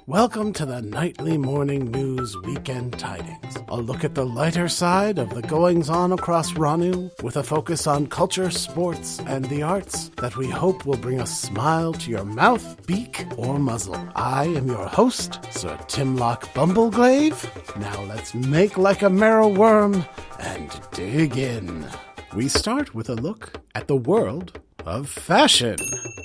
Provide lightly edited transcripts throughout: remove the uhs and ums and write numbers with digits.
Welcome to the Nightly Morning News Weekend Tidings. A look at the lighter side of the goings-on across Ranu, with a focus on culture, sports, and the arts that we hope will bring a smile to your mouth, beak, or muzzle. I am your host, Sir Timlock Bumbleglave. Now let's make like a marrow worm and dig in. We start with a look at the world of fashion.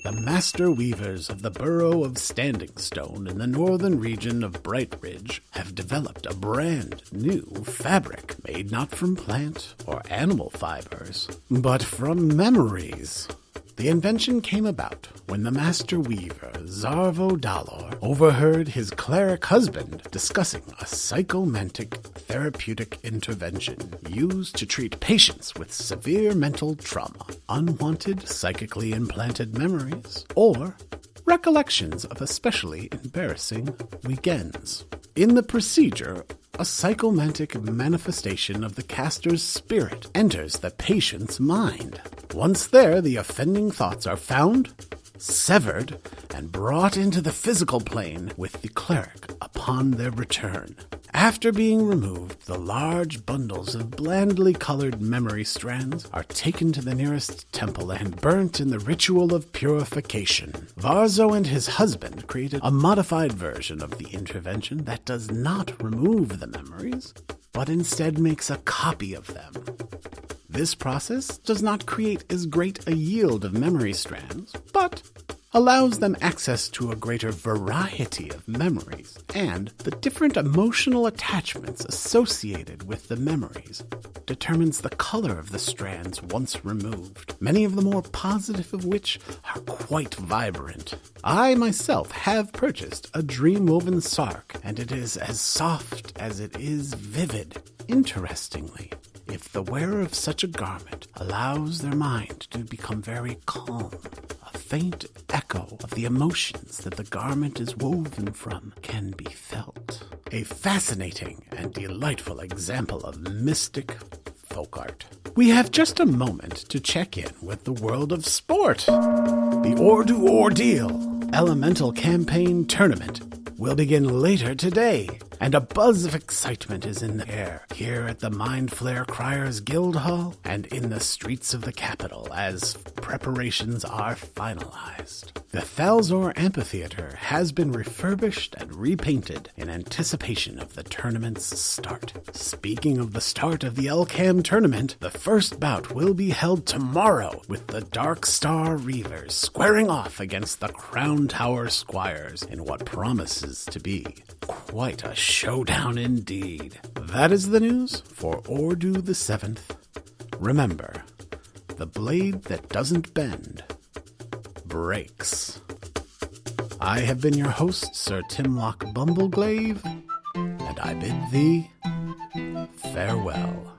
The master weavers of the borough of Standing Stone in the northern region of Bright Ridge have developed a brand new fabric made not from plant or animal fibers, but from memories. The invention came about when the master weaver, Zarvo Dalor, overheard his cleric husband discussing a psychomantic therapeutic intervention used to treat patients with severe mental trauma, unwanted psychically implanted memories, or recollections of especially embarrassing weekends. In the procedure, a psychomantic manifestation of the caster's spirit enters the patient's mind. Once there, the offending thoughts are found, severed, and brought into the physical plane with the cleric upon their return. After being removed, the large bundles of blandly colored memory strands are taken to the nearest temple and burnt in the ritual of purification. Varzo and his husband created a modified version of the intervention that does not remove the memories, but instead makes a copy of them. This process does not create as great a yield of memory strands, but allows them access to a greater variety of memories and the different emotional attachments associated with the memories determines the color of the strands once removed, many of the more positive of which are quite vibrant. I myself have purchased a dream-woven sark, and it is as soft as it is vivid. Interestingly, if the wearer of such a garment allows their mind to become very calm, a faint echo of the emotions that the garment is woven from can be felt. A fascinating and delightful example of mystic folk art. We have just a moment to check in with the world of sport. The Ordw Ordeal Elemental Campaign Tournament will begin later today, and a buzz of excitement is in the air here at the Mind Flare Criers Guild Hall and in the streets of the capital as preparations are finalized. The Thalzor Amphitheater has been refurbished and repainted in anticipation of the tournament's start. Speaking of the start of the ElCam tournament, the first bout will be held tomorrow with the Dark Star Reavers squaring off against the Crown Tower Squires in what promises to be quite a showdown indeed. That is the news for Ordw the 7th. Remember, the blade that doesn't bend breaks. I have been your host, Sir Timlock Bumbleglave, and I bid thee farewell.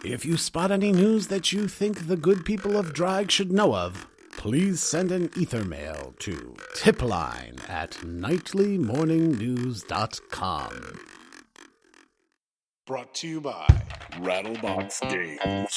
If you spot any news that you think the good people of Drag should know of, please send an ether mail to tipline@nightlymorningnews.com. Brought to you by Rattlebox Games.